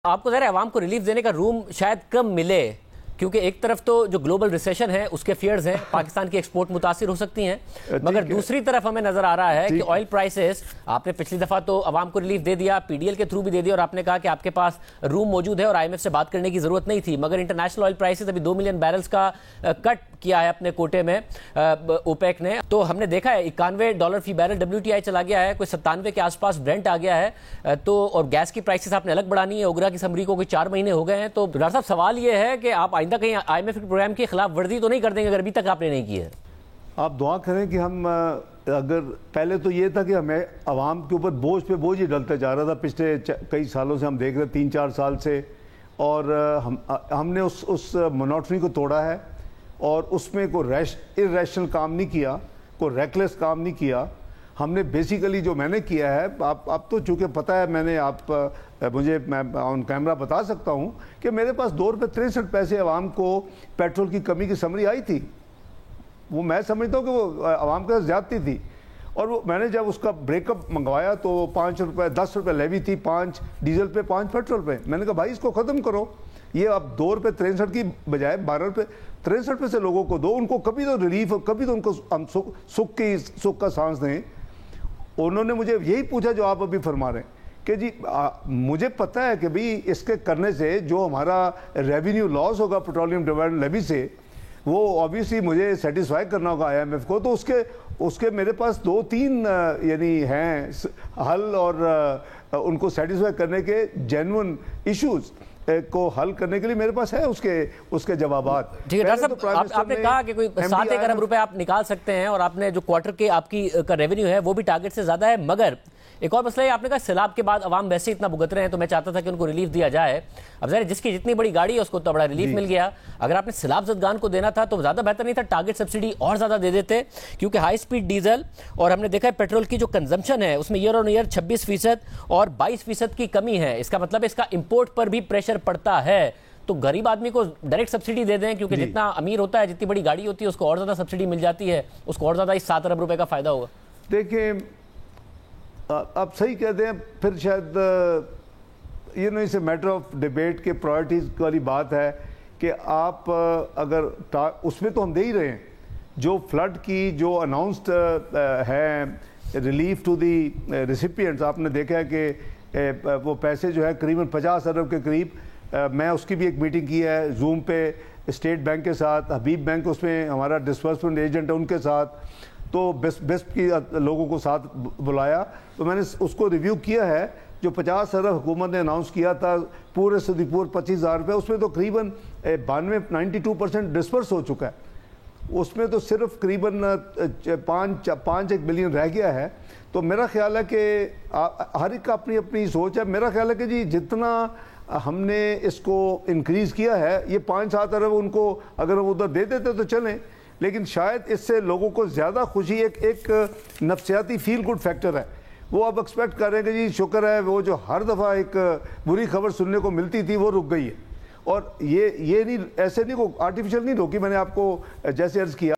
آپ کو ظاہر ہے عوام کو ریلیف دینے کا روم شاید کم ملے، کیونکہ ایک طرف تو جو گلوبل ریسیشن ہے اس کے فیئرز ہیں، پاکستان کی ایکسپورٹ متاثر ہو سکتی ہیں، مگر دوسری طرف ہمیں نظر آ رہا ہے کہ آئل پرائسز، آپ نے پچھلی دفعہ تو عوام کو ریلیف دے دیا، پی ڈی ایل کے تھرو بھی دے دیا، اور آپ نے کہا کہ آپ کے پاس روم موجود ہے اور آئی ایم ایف سے بات کرنے کی ضرورت نہیں تھی، مگر انٹرنیشنل آئل پرائسز ابھی 2 ملین بیرلز کا کٹ کیا ہے اپنے کوٹے میں اوپیک نے، تو ہم نے دیکھا ہے $91 فی بیرل WTI چلا گیا ہے، کوئی 97 کے آس پاس برنٹ آ گیا ہے، تو اور گیس کی پرائسز آپ نے الگ بڑھانی ہے، اوگرا کی سمری کو کوئی 4 مہینے ہو گئے ہیں، تو ڈاکٹر صاحب سوال یہ ہے کہ آپ آئندہ کہیں آئی ایم ایف پروگرام کی خلاف ورزی تو نہیں کر دیں گے اگر ابھی تک آپ نے نہیں کی ہے؟ آپ دعا کریں کہ ہم اگر پہلے تو یہ تھا کہ ہمیں عوام کے اوپر بوجھ پہ بوجھ ہی ڈلتا جا رہا تھا، پچھلے کئی سالوں سے ہم دیکھ رہے 3-4 سال سے، اور ہم نے اس مونوٹنی کو توڑا ہے اور اس میں کوئی irrational کام نہیں کیا، کوئی ریکلیس کام نہیں کیا۔ ہم نے بیسیکلی جو میں نے کیا ہے، آپ تو چونکہ پتہ ہے، میں نے میں آن کیمرہ بتا سکتا ہوں کہ میرے پاس $2.63 عوام کو پیٹرول کی کمی کی سمری آئی تھی، وہ میں سمجھتا ہوں کہ وہ عوام کے ساتھ زیادتی تھی، اور وہ میں نے جب اس کا بریک اپ منگوایا تو $5 10 لیوی تھی، 5 ڈیزل پہ 5 پیٹرول پہ۔ میں نے کہا بھائی اس کو ختم کرو، یہ اب $2.63 کی بجائے $12.63 سے لوگوں کو دو، ان کو کبھی تو ریلیف، کبھی تو ان کو ہم سکھ کا سانس دیں۔ انہوں نے مجھے یہی پوچھا جو آپ ابھی فرما رہے ہیں کہ جی مجھے پتہ ہے کہ بھئی اس کے کرنے سے جو ہمارا ریونیو لاس ہوگا پیٹرولیم ڈیویڈنڈ لیوی سے، وہ آبویسلی مجھے سیٹسفائی کرنا ہوگا آئی ایم ایف کو، تو اس کے میرے پاس 2-3 یعنی ہیں حل، اور ان کو سیٹسفائی کرنے کے جینون ایشوز کو حل کرنے کے لیے میرے پاس ہے اس کے جوابات۔ ٹھیک ہے ڈاکٹر صاحب، آپ نے کہا کہ کوئی 7 ارب روپے آپ نکال سکتے ہیں، اور آپ نے جو کوارٹر کے آپ کی کا ریونیو ہے وہ بھی ٹارگٹ سے زیادہ ہے، مگر ایک اور مسئلہ ہے، آپ نے کہا سیلاب کے بعد عوام ویسے اتنا بھگت رہے ہیں، تو میں چاہتا تھا کہ ان کو ریلیف دیا جائے۔ اب ظاہر جس کی جتنی بڑی گاڑی ہے اس کو تو بڑا ریلیف مل گیا، اگر آپ نے سیلاب زدگان کو دینا تھا تو زیادہ بہتر نہیں تھا ٹارگٹ سبسڈی اور زیادہ دے دیتے، کیونکہ ہائی سپیڈ ڈیزل اور ہم نے دیکھا ہے پیٹرول کی جو کنزمپشن ہے اس میں ایئر آن ایئر 26% اور 22% کی کمی ہے، اس کا مطلب ہے اس کا امپورٹ پر بھی پریشر پڑتا ہے، تو غریب آدمی کو ڈائریکٹ سبسڈی دے دیں، کیونکہ جتنا امیر ہوتا ہے، جتنی بڑی گاڑی ہوتی ہے اس کو اور زیادہ سبسڈی مل جاتی ہے، اس کو اور زیادہ اس 7 ارب روپے کا فائدہ ہوگا۔ دیکھیں آپ صحیح کہتے ہیں، پھر شاید اسے میٹر آف ڈیبیٹ کے پرائرٹیز والی بات ہے کہ آپ اگر اس میں تو ہم دے ہی رہے ہیں، جو فلڈ کی جو اناؤنسڈ ہے ریلیف ٹو دی ریسیپینٹس، آپ نے دیکھا ہے کہ وہ پیسے جو ہے قریباً 50 ارب کے قریب، میں اس کی بھی ایک میٹنگ کی ہے زوم پہ اسٹیٹ بینک کے ساتھ، حبیب بینک اس میں ہمارا ڈسبرسمنٹ ایجنٹ ہے ان کے ساتھ، تو بیسٹ کی لوگوں کو ساتھ بلایا، تو میں نے اس کو ریویو کیا ہے۔ جو 50 ارب حکومت نے اناؤنس کیا تھا پورے سے پورے 25,000 روپے، اس میں تو قریباً 92% ڈسپرس ہو چکا ہے، اس میں تو صرف قریباً 5 بلین رہ گیا ہے۔ تو میرا خیال ہے کہ ہر ایک کا اپنی اپنی سوچ ہے، میرا خیال ہے کہ جی جتنا ہم نے اس کو انکریز کیا ہے، یہ 5-7 ارب ان کو اگر وہ ادھر دے دیتے تو چلیں، لیکن شاید اس سے لوگوں کو زیادہ خوشی، ایک نفسیاتی فیل گڈ فیکٹر ہے، وہ اب ایکسپیکٹ کر رہے ہیں کہ جی شکر ہے وہ جو ہر دفعہ ایک بری خبر سننے کو ملتی تھی وہ رک گئی ہے، اور یہ نہیں، ایسے نہیں، آرٹیفیشل نہیں روکی، میں نے آپ کو جیسے عرض کیا